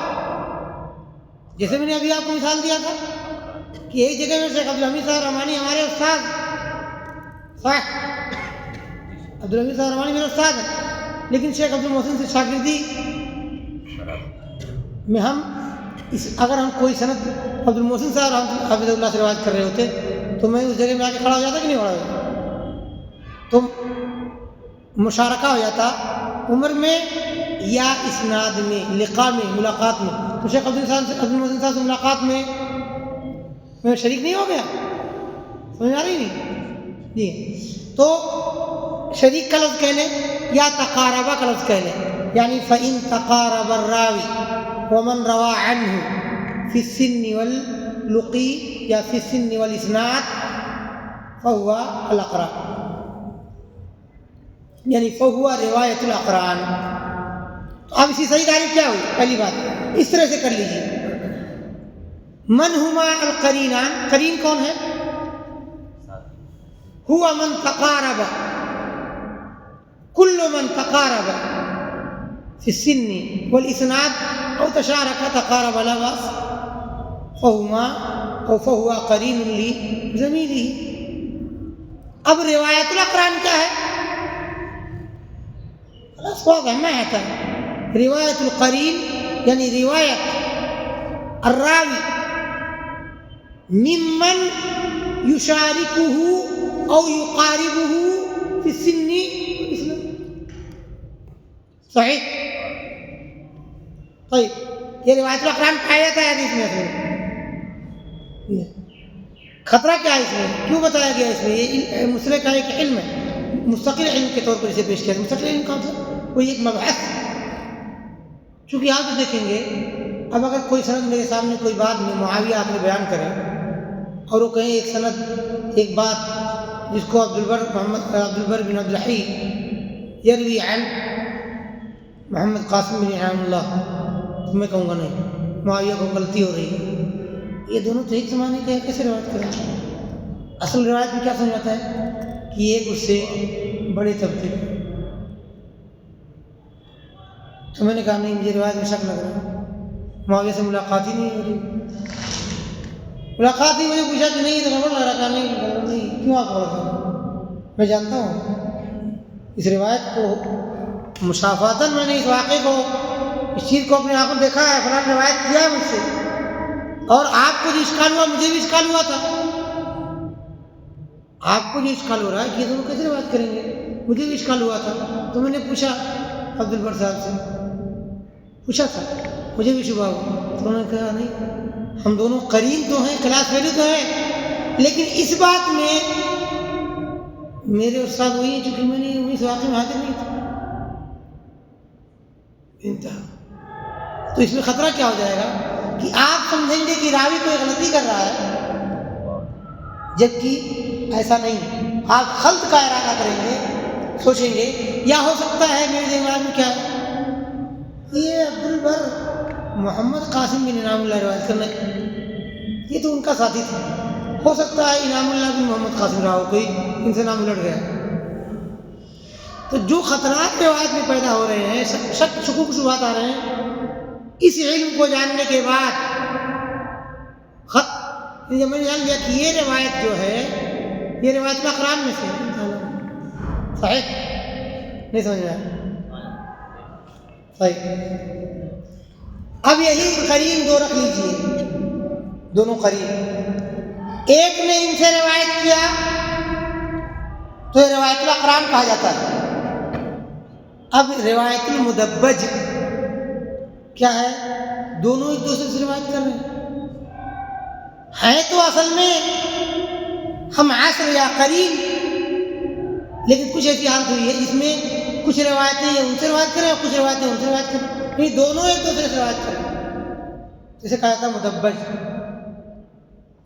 جیسے میں نے ابھی آپ کو مثال دیا تھا کہ ایک جگہ میں شیخ عبدالحمید صاحب رحمانی ہمارے استاد صح عبدالحمید صاحب رحمانی میرے استاد ہیں لیکن شیخ عبدالمحسن سے شاگردی میں ہم اگر ہم کوئی سند عبدالمحسن صاحب حافظ اللہ سے روایت کر رہے ہوتے تو میں اس جگہ میں آ کے کھڑا ہو جاتا کہ نہیں کھڑا ہو جاتا تو مشارکہ ہو جاتا عمر میں یا اسناد میں لقاء میں ملاقات میں تو شیخ عبدالمحسن صاحب سے ملاقات میں شریک نہیں ہو گیا سمجھ آ رہی نہیں جی تو شریک کا لفظ کہہ لیں یا تقاربہ کا لفظ کہہ لیں یعنی فَإِن تَقَارَبَ الرَّاوِي وَمَنْ رَوَى عَنْهُ فِي السِّنِّ وَاللُّقِي یا فِي السِّنِّ وَالْإِسْنَادِ فَهُوَ الْأَقْرَانُ یعنی فَهُوَ رِوَایَةُ الْأَقْرَانِ. تو اب اسی صحیح تعریف کیا ہوئی پہلی بات اس طرح سے کر لیجیے من ہما القرینان قرین کون ہے ہوا من تقارب کل من تقارب فی السن والاسناد او تشارک تقارب لا باس فهو قرین لزمیلہ. اب روایت الاقران کیا ہے خلاص واضح ما ہے روایت القرین یعنی روایت الراوی ممن یشارکہ او یقاربہ فی السن صحیح. طيب یہ روایت الاقران پایا جاتا ہے حدیث میں خطرہ کیا ہے اس میں کیوں بتایا گیا اس میں یہ مسئلے کا ایک علم ہے مستقل علم کے طور پر اسے پیش کیا مستقل علم کا مطلب کوئی ایک مبحث چونکہ یہاں پہ دیکھیں گے اب اگر کوئی سند میرے سامنے کوئی بات میں معاویہ آپ نے بیان کرے اور وہ کہیں ایک سند ایک بات جس کو عبدالبر بن عبدالحی یروی عن محمد قاسم بن انعام اللہ تو میں کہوں گا نہیں معاویہ کو غلطی ہو رہی ہے یہ دونوں تو ایک زمانے کے کیسے روایت کریں اصل روایت میں کیا سمجھاتا ہے کہ ایک اس سے بڑے طبقے تو میں نے کہا نہیں مجھے روایت میں شک لگ رہا معاویہ سے ملاقات ہی نہیں ہو رہی ملاقات ہی مجھے پوچھا کہ نہیں تو خبر لگ رہا نہیں کیوں آپ غلط میں جانتا ہوں اس روایت کو مشافاتاً میں نے اس واقعے کو اس چیز کو اپنے آنکھوں دیکھا ہے فلاں روایت کیا ہے مجھ سے اور آپ کو جو اشکال ہوا مجھے بھی اشکال ہوا تھا آپ کو جو اشکال ہو رہا ہے کہ یہ دونوں کیسے روایت کریں گے مجھے بھی اشکال ہوا تھا تو میں نے پوچھا عبدالبر صاحب سے پوچھا تھا مجھے بھی شبہ ہوا تو انہوں نے کہا نہیں ہم دونوں قرین تو ہیں کلاس فیلو تو ہیں لیکن اس بات میں میرے استاد وہی ہیں چونکہ میں نے وہی اس واقعے میں حاضر نہیں تھا انتہا. تو اس میں خطرہ کیا ہو جائے گا کہ آپ سمجھیں گے کہ راوی کوئی غلطی کر رہا ہے، جبکہ ایسا نہیں. آپ خلط کا ارادہ کریں گے، سوچیں گے یا ہو سکتا ہے میرے دماغ میں کیا ہے، یہ عبدالبر محمد قاسم بن انعام اللہ روایت کرنا، یہ تو ان کا ساتھی تھا، ہو سکتا ہے انعام اللہ بن محمد قاسم رہا ہو، کوئی ان سے نام الٹ گیا. تو جو خطرات روایت میں پیدا ہو رہے ہیں، شک شکوک شبہات آ رہے ہیں، اس علم کو جاننے کے بعد جب میں نے جان لیا کہ یہ روایت جو ہے یہ روایت الاقران میں سے صحیح نہیں سمجھ میں آیا. صحیح. اب یہی قرین دو رکھ لیجئے، دونوں قرین، ایک نے ان سے روایت کیا تو یہ روایت الاقران کہا جاتا ہے. اب روایت المدبج کیا ہے؟ دونوں ایک دوسرے سے روایت کر رہے ہیں تو اصل میں ہم عصر یا قرین، لیکن کچھ ایسی حالت ہوئی ہے جس میں کچھ روایتیں یہ ان سے روایت کریں اور کچھ روایتیں ان سے روایت کریں، یہ دونوں ایک دوسرے سے روایت کریں. جسے کہا جاتا ہے مدبج،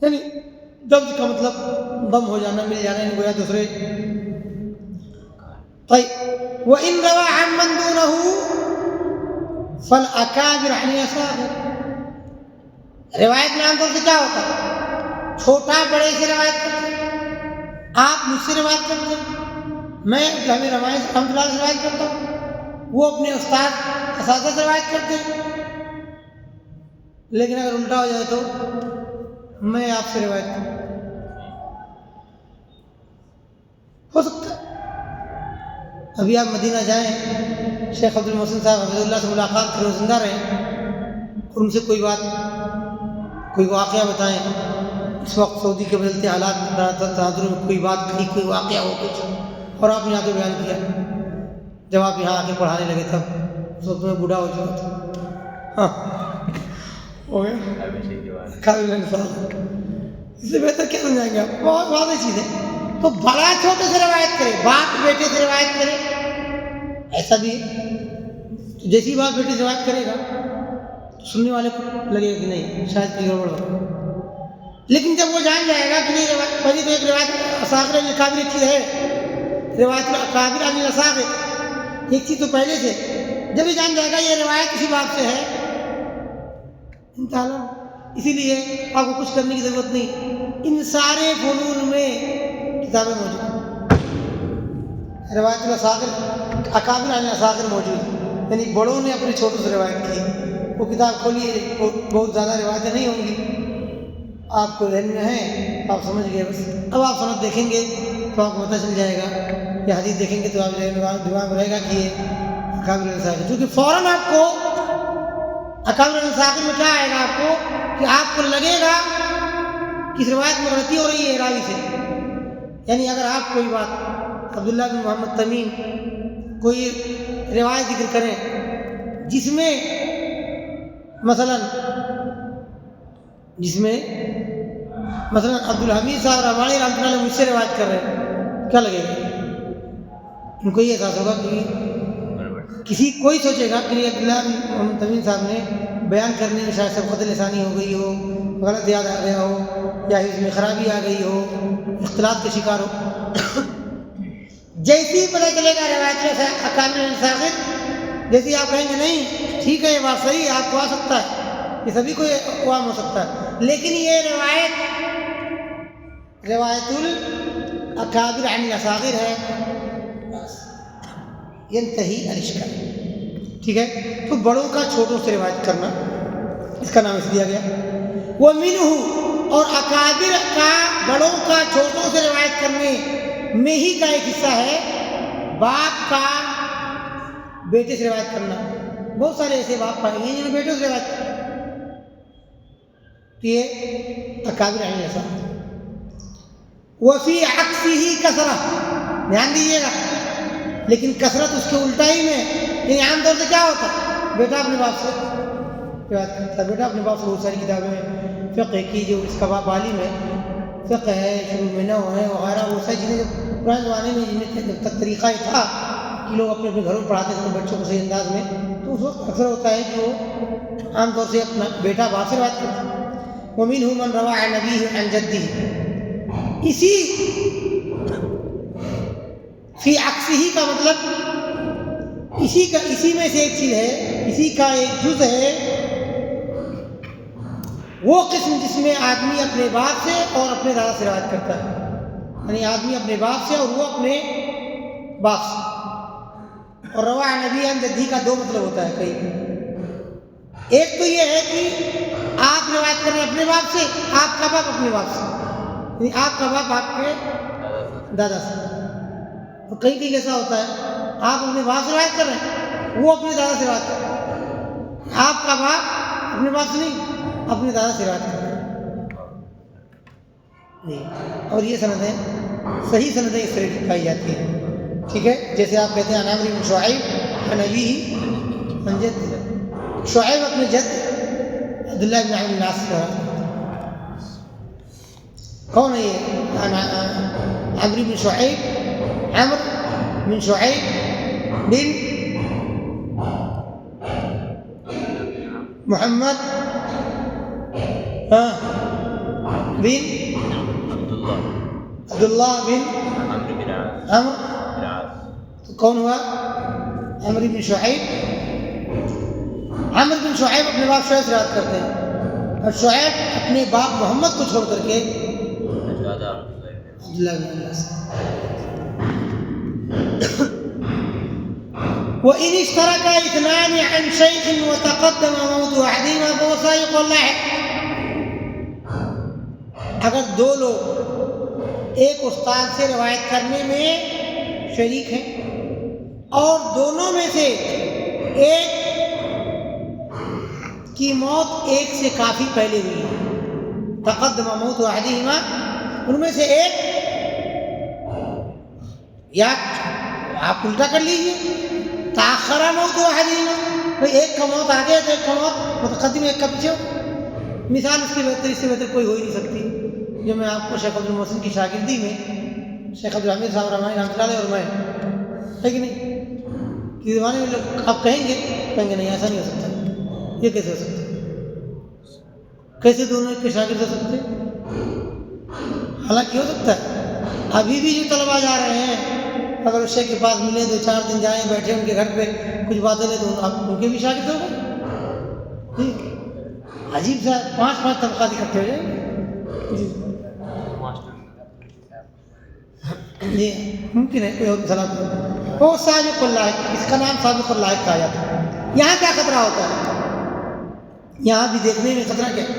یعنی دبج کا مطلب دم ہو جانا، مل جانا، گویا دوسرے. طيب وإن روى عمن دونه فالأكابر عن الأصاغر. روایت میں عام طور سے کیا ہوتا ہے؟ چھوٹا بڑے سے روایت کرتے ہیں، آپ مجھ سے روایت کرتے ہیں، میں ہمیں رحمۃ اللہ سے روایت کرتا ہوں، وہ اپنے استاد اساتذہ سے روایت کرتے ہیں. لیکن اگر الٹا ہو جائے تو میں آپ سے روایت کروں، ہو سکتا ہے. ابھی آپ مدینہ جائیں، شیخ عبد المحسن صاحب حفظہ اللہ سے ملاقات کریں، زندہ رہیں، اور ان سے کوئی بات، کوئی واقعہ بتائیں. اس وقت سعودی کے بدلتے حالات تناظر میں کوئی بات کہی، کوئی واقعہ ہو کچھ، اور آپ نے آ کے بیان کیا. جب آپ یہاں آ کے پڑھانے لگے تب اس وقت میں بوڑھا ہو چکا تھا. ہاں ہو گیا قابل انصاف. اس سے بہتر کیا سمجھائیں گے آپ؟ بہت واضح چیز ہے. تو بڑا چھوٹے سے روایت کرے، باپ بیٹے سے روایت کرے، ایسا بھی ہے. تو جیسی باپ بیٹے سے روایت کرے گا تو سننے والے کو لگے گا کہ نہیں شاید کوئی گڑبڑ ہو. لیکن جب وہ جان جائے گا کہ نہیں روایت پہلی تو ایک روایت اصاغر عن الاکابر ایک چیز ہے، روایت الاکابر عن الاصاغر ایک چیز تو پہلے سے، جب یہ جان جائے گا یہ روایت کسی باپ سے ہے، انتہا. اسی لیے آپ کو کچھ کرنے کی ضرورت نہیں، ان سارے فنون میں کتابیں موجود ہیں. روایت الاصاغر اکابر عن الاصاغر موجود، یعنی بڑوں نے اپنے چھوٹوں سے روایت کی. وہ کتاب کھولیے، بہت زیادہ روایتیں نہیں ہوں گی، آپ کو ذہن میں ہیں، آپ سمجھ گئے. بس اب آپ سند دیکھیں گے تو آپ کو پتہ چل جائے گا، یا حدیث دیکھیں گے تو آپ دماغ میں رہے گا کہ یہ اکابر عن الاصاغر. کیونکہ فوراً آپ کو اکابر عن الاصاغر میں کیا آئے گا آپ کو کہ آپ کو لگے گا کہ اس روایت میں غلطی ہو رہی ہے راوی سے. یعنی اگر آپ کوئی بات عبداللہ بن محمد تمیم کوئی روایت ذکر کریں جس میں مثلا عبدالحمید صاحب رحمانی رحمۃ اللہ مجھ سے روایت کر رہے ہیں، کیا لگے گا ان کو؟ یہ احساس ہوگا کہ کوئی سوچے گا کہ عبداللہ بن محمد تمیم صاحب نے بیان کرنے میں شاید سبقت لسانی ہو گئی ہو، غلط یاد آ گیا ہو، یا اس میں خرابی آ گئی ہو، اختلاط کے شکار ہو. جیسی پتہ چلے گا روایت اکابر عن الاصاغر، جیسی آپ کہیں گے نہیں ٹھیک ہے یہ بات صحیح ہے، آپ کو آ سکتا ہے، یہ سبھی کو عوام ہو سکتا ہے، لیکن یہ روایت الاکابر عن الاصاغر ہے، ینتہی الاشکال. ٹھیک ہے. تو بڑوں کا چھوٹوں سے روایت کرنا، اس کا نام اس دیا گیا. وَمِنْهُ، اور اکابر کا بڑوں کا چھوٹوں سے روایت کرنے میں ہی کا ایک حصہ ہے باپ کا بیٹے سے روایت کرنا. بہت سارے ایسے باپ پائیں گے جنہوں نے بیٹوں سے روایت کرنا، تو یہ اکابر عن الاصاغر. وفی عکسہ کثرہ، دھیان دیجیے گا، لیکن کثرت اس کے الٹا ہی میں. یعنی عام طور سے کیا ہوتا ہے، بیٹا اپنے باپ سے روایت کرتا ہے، بیٹا اپنے باپ سے بہت ساری کتابیں فقہ کی، جو اس کا باپ عالم ہے، فقہ ہے، شروع میں نحو ہے وغیرہ، وہ ساری چیزیں جب پرانے زمانے میں جب تک طریقہ ہی تھا کی لوگ اپنے اپنے گھروں میں پڑھاتے تھے بچوں کو صحیح انداز میں، تو اس وقت اکثر ہوتا ہے کہ وہ عام طور سے اپنا بیٹا باپ سے روایت کرتا ہے۔ وَمِنْهُ مَنْ رَوَى عَنْ أَبِيهِ عَنْ جَدِّهِ، اسی فی عکسہ کا مطلب اسی میں سے ایک چیز ہے، اسی کا ایک جز ہے وہ قسم جس میں آدمی اپنے باپ سے اور اپنے دادا سے روایت کرتا ہے، یعنی آدمی اپنے باپ سے اور وہ اپنے باپ سے۔ اور روا عن ابی عن جدی کا دو مطلب ہوتا ہے کئی، ایک تو یہ ہے کہ آپ روایت کر رہے ہیں اپنے باپ سے، آپ کا باپ اپنے باپ سے، یعنی آپ کا باپ آپ کے دادا سے۔ تو کئی کئی ایسا ہوتا ہے آپ اپنے باپ سے روایت کر رہے ہیں، وہ اپنے دادا سے روایت کر رہے ہیں، آپ کا باپ اپنے باپ سے نہیں اپنے دادا سے روایت کر رہے ہیں جی۔ اور یہ سندیں صحیح سندیں اس طرح کی پائی جاتی ہیں، ٹھیک ہے، جیسے آپ کہتے ہیں عن عمرو بن شعیب عن ابیہ عن جدہ، شعیب اپنے جد عبداللہ بن عمرو بن العاص سے روایت کرتے ہیں۔ کون ہے یہ؟ عمرو بن شعیب، عمرو بن شعیب بن محمد بن عبداللہ بن عمرو، تو کون ہوا؟ عمرو بن شعیب۔ عمرو بن شعیب اپنے باپ شعیب سے روایت کرتے ہیں، اور شعیب اپنے باپ محمد کو چھوڑ کر کے عبداللہ بن عمرو سے۔ وَإِنِ اشْتَرَكَ اثْنَانِ عَنْ شَيْخٍ وَتَقَدَّمَ مَوْتُ أَحَدِهِمَا فَهُوَ سَائِقٌ لَاحِقٌ، اگر دو لوگ ایک استاد سے روایت کرنے میں شریک ہیں اور دونوں میں سے ایک کی موت ایک سے کافی پہلے ہوئی ہے، تقدم موت احدہما، ان میں سے ایک، یا آپ الٹا کر لیجیے، تاخر موت احدہما، بھئی ایک کا موت آگے ہے تو ایک کا موت متقدم، ایک کا پیچھے ہو۔ مثال اس سے بہتر کوئی ہو ہی نہیں سکتی، جو میں آپ کو شیخ عبد المحسن کی شاگردی میں شیخ عبدالحمید صاحب رحمانی رحمۃ اللہ علیہ اور میں، ہے کہ نہیں، کہ زمانے میں لوگ آپ کہیں گے نہیں ایسا نہیں ہو سکتا، یہ کیسے ہو سکتا، کیسے دونوں کے شاگرد ہو سکتے؟ حالانکہ ہو سکتا ہے، ابھی بھی جو طلبا جا رہے ہیں اگر اس شیخ کے پاس ملے 2-4 دن جائیں بیٹھے ان کے گھر پہ کچھ باتیں لیں تو آپ ان کے بھی شاگرد ہو گئے، عجیب سا 5 طبقات اکٹھے ہو جائیں گے جی، ممکن ہے کوئی اور سلام وہ سابق اللاحق، اس کا نام سابق اللاحق کہا جاتا ہے۔ یہاں کیا خطرہ ہوتا ہے؟ یہاں بھی دیکھنے میں خطرہ کیا ہے؟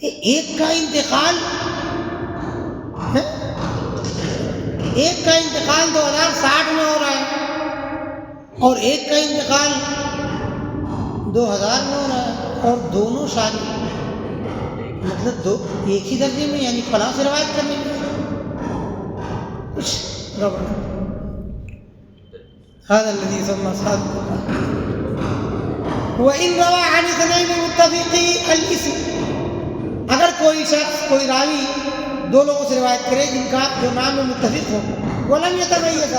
ایک کا انتقال 2060 میں ہو رہا ہے اور ایک کا انتقال 2000 میں ہو رہا ہے، اور دونوں شاگرد مطلب دو ایک ہی درجے میں، یعنی فلاں سے روایت کرنے میں کچھ گڑبڑ۔ هذا الذي يسمى صادق وإن روى عن اثنين متفقي الاسم، اگر کوئی شخص کوئی راوی 2 لوگوں سے روایت کرے جن کا جو نام میں متفق ہو، ولم يتميز،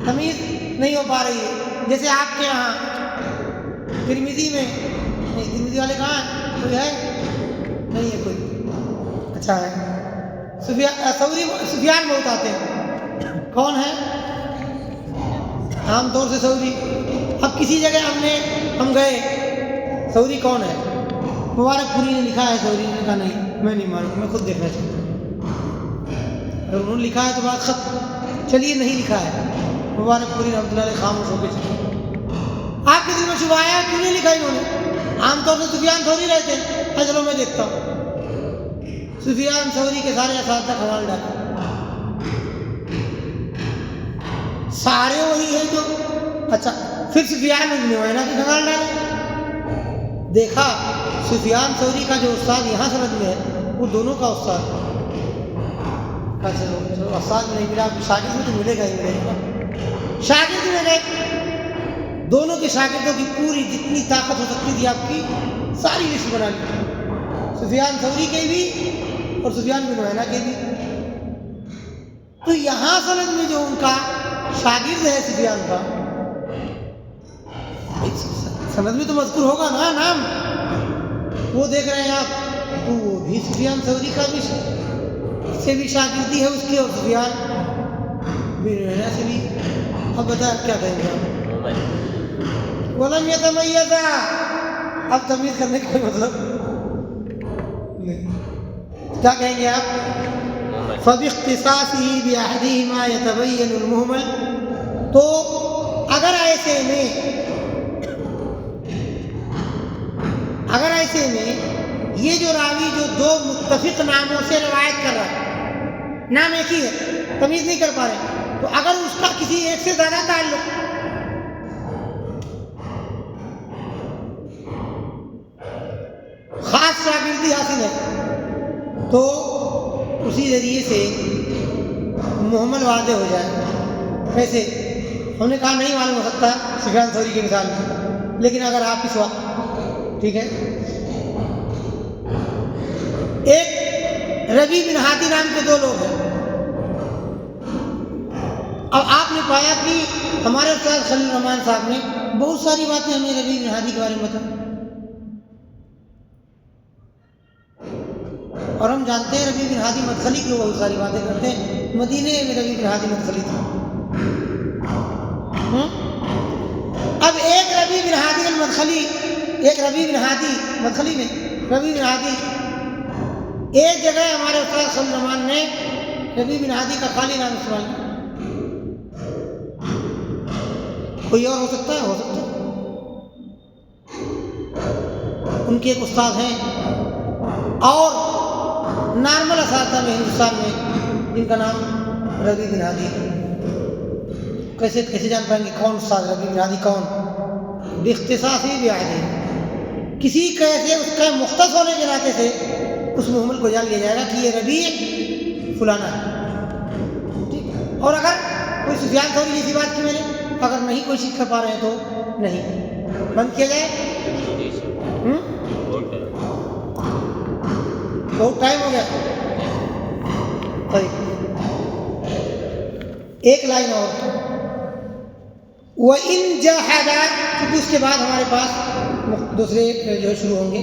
تمیز نہیں ہو پا رہی ہے، جیسے آپ کے یہاں ترمذی میں نہیں، ترمذی والے کہاں ہیں؟ کوئی ہے؟ نہیں ہے کوئی، اچھا ہے، سفیان بہت آتے ہیں، کون ہے؟ عام طور سے ثوری۔ اب کسی جگہ ہم گئے، ثوری کون ہے؟ مبارک پوری نے لکھا ہے، ثوری نے کہا نہیں میں نہیں معلوم، میں خود دیکھنا چاہتا ہوں، اگر انہوں نے لکھا ہے تو بات ختم، چلیے نہیں لکھا ہے، مبارک پوری رحمۃ اللہ علیہ خاموش ہو کے چلے۔ آپ کے دل میں شبہ آیا کیوں نہیں لکھا انہوں نے؟ عام طور سے سفیان ثوری رہتے ہیں، چلو میں دیکھتا ہوں، سفیان ثوری کے سارے اساتذہ کھنگال ڈالے، سارے وہی ہیں جو، اچھا پھر سفیان بن عیینہ کے کھنگال ڈالے، دیکھا سفیان ثوری کا جو استاد یہاں سند میں ہے وہ دونوں کا استاد ہے، چلو استاد نہیں ملا، شاگرد میں تو ملے گا ہی ملے گا، شاگرد میں گئے، دونوں کے شاگردوں کی پوری جتنی طاقت ہو سکتی تھی آپ کی ساری لسٹ بنا لی، سفیان ثوری کے بھی اور سفیان بن عیینہ کے بھی، تو یہاں سند میں جو ان کا شاگرد ہے سفیان کا، سند میں تو مذکور ہوگا نا نام، وہ دیکھ رہے ہیں آپ، تو وہ بھی سفیان ثوری کا بھی اس سے بھی شاگردی ہے اس کی، اور سفیان بن عیینہ سے بھی۔ اب بتا کیا کہیں گے آپ؟ ولم یتمیزا، اب تمیز کرنے کا کوئی مطلب نہیں، کیا کہیں گے آپ؟ فباختصاصه بأحدهما يتبين المهمل، تو اگر ایسے میں یہ جو راوی جو دو متفق ناموں سے روایت کر رہا ہے، نام ایک ہی ہے، تمیز نہیں کر پا رہے، تو اگر اس کا کسی ایک سے زیادہ تعلق، خاص شاگردی حاصل ہے، تو اسی ذریعے سے محمل واضح ہو جائے۔ ویسے ہم نے کہا نہیں معلوم ہو سکتا سفیان ثوری کی مثال میں، لیکن اگر آپ اس وقت، ٹھیک ہے، ایک ربیع بن ہادی نام کے دو لوگ ہیں، اب آپ نے پایا کہ ہمارے استاد خلیل الرحمان صاحب نے بہت ساری باتیں ہمیں ربیع بن ہادی کے بارے میں بتائیں، اور ہم جانتے ہیں ربیع بن ہادی مدخلی کی بہت ساری باتیں کرتے ہیں، مدینے میں ربیع بن ہادی مدخلی تھا۔ اب ایک ربیع بن ہادی المدخلی، ایک ربیع بن ہادی مدخلی میں، ربیع بن ہادی ایک جگہ ہمارے استاد خلیل الرحمان نے ربیع بن ہادی کا خالی نام استعمال کیا، کوئی اور ہو سکتا ہے؟ ہو سکتا ہے، ان کے ایک استاد ہیں اور نارمل اساتذہ میں ہندوستان میں جن کا نام ربیع بن ہادی ہے۔ کیسے جان پائیں گے کون استاد ربیع بن ہادی کون؟ باختصاص ہی بیاہدی، کسی کیسے اس کا مختص ہونے کے ناطے سے اس محمل کو جان لیا جائے گا کہ یہ ربیع فلانا ہے، ٹھیک۔ اور اگر کوئی سفیان ثوری جیسی بات کی میں نے، اگر نہیں کوشش کر پا رہے ہیں تو نہیں، بند کیا جائے۔ بہت ٹائم ہو گیا، ایک لائن اور، وَإِن جَحَدَ، کیونکہ اس کے بعد ہمارے پاس دوسرے جو شروع ہوں گے،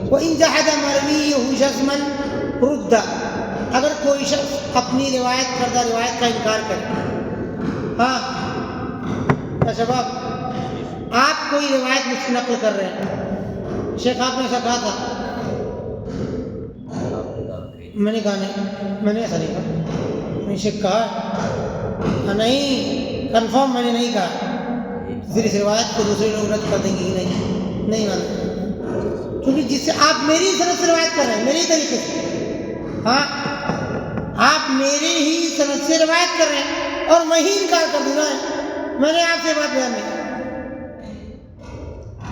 وَإِن جَحَدَ مَرْوِيَّهُ جَزْمًا رُدَّ، اگر کوئی شخص اپنی روایت کردہ روایت کا انکار کرے، ہاں شباب آپ کوئی روایت مجھ سے نقل کر رہے ہیں، شیخ آپ نے ایسا کہا تھا، میں نے کہا نہیں، میں نے ایسا نہیں کہا، میں نے شیخ کہا نہیں، کنفرم میں نے نہیں کہا، پھر اس روایت کو دوسرے لوگ رد کر دیں گے ہی نہیں مانا، کیونکہ جس سے آپ میری سند سے روایت کر رہے ہیں، میرے ہی طریقے سے، ہاں آپ میرے ہی سند سے روایت کر رہے ہیں اور میں ہی انکار کر دوں گا، میں نے آپ سے بات بیان نہیں،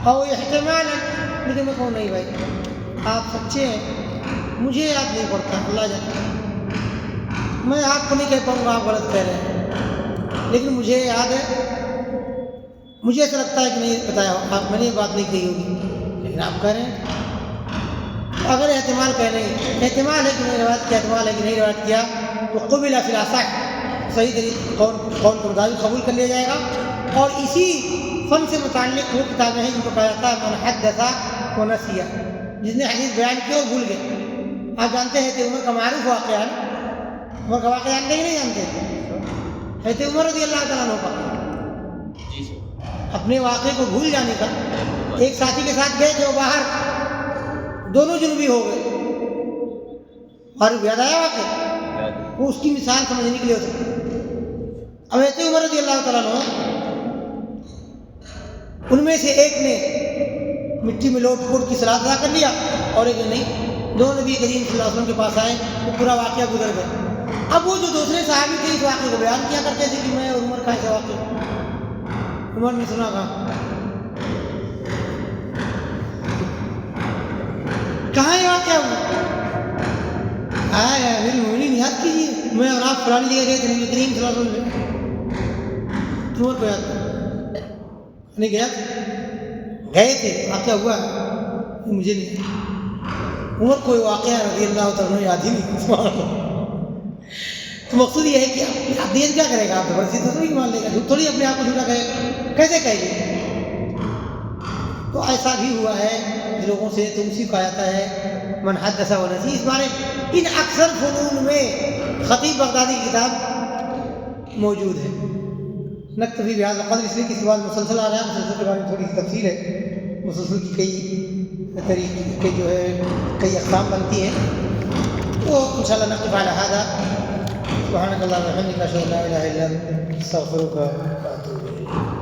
اور احتمال ہے، لیکن میں کہوں نہیں بھائی آپ سچے ہیں، مجھے یاد نہیں پڑتا، اللہ جانے، میں آپ کو نہیں کہہ پاؤں گا آپ غلط کہہ رہے ہیں، لیکن مجھے یاد ہے، مجھے ایسا لگتا ہے کہ نہیں بتایا آپ، میں نے یہ بات نہیں کہی ہوگی، لیکن آپ کہہ رہے ہیں، اگر احتمال ہے کہ نہیں روایت کیا، احتمال ہے کہ نہیں روایت کیا، تو قبل فی الاصح، صحیح طریقے قول کے مطابق قبول کر لیا جائے گا، اور اسی فن سے متعلق وہ کتابیں ہیں جن کو کہا جاتا ہے من حدث و نسیہ، جس نے حدیث بیان کی اور بھول گئے۔ آپ جانتے ہیں کہ عمر کا معروف واقعہ ہے، عمر کا واقعہ جانتے ہی نہیں جانتے، حضرت عمر رضی اللہ تعالیٰ عنہ کا اپنے واقعے کو بھول جانے کا، ایک ساتھی کے ساتھ گئے تھے وہ باہر، دونوں جنوبی ہو گئے، معروف یاد آیا واقعہ، وہ اس کی مثال سمجھنے کے لیے ہو سکتی ہے۔ اب حضرت عمر رضی اللہ تعالیٰ عنہ ان میں سے ایک نے مٹی میں لوٹ پوٹ کی صلاۃ ادا کر لیا اور ایک نے نہیں، دونوں نبی کریم صلی اللہ علیہ وسلم کے پاس آئے، وہ پورا واقعہ گزر گئے۔ اب وہ جو دوسرے صحابی تھے اس واقعے کو بیان کیا کرتے تھے کہ میں اور عمر کا ایسا واقعہ، عمر نے سنا کہاں یہ واقعہ ہوا، آیا میری مومنین یاد کیجیے، میں اور آپ فلانی جگہ گئے تھے نبی کریم صلی اللہ علیہ وسلم، عمر کو یاد نہیں گیا، گئے تھے واقعہ ہوا مجھے نہیں، عمر کوئی واقعہ رضی اللہ تعالیٰ عنہ یاد ہی نہیں، تو مقصود یہ ہے کہ آپ نیت کیا کرے گا؟ آپ زبردستی تو نہیں مان لے گا، جھوٹ تھوڑی اپنے آپ کو جھوٹا کہے گا، کیسے کہے گی؟ تو ایسا بھی ہوا ہے لوگوں سے، تو اسی کو آتا ہے من حدث ونسی. اس بارے ان اکثر فنون میں خطیب بغدادی کی کتاب موجود ہے. نکتفی بہذا القدر، اس لیے کہ اس کے بعد مسلسل آ رہا ہے، مسلسل کے بارے میں تھوڑی سی تفصیل ہے. مسلسل کی کئی طریقے جو ہے کئی اقسام بنتی ہیں، تو انشاءاللہ نقف علی ھذا. سبحانک اللہم وبحمدک، اشہد ان لا الہ الا انت، استغفرک واتوب الیک.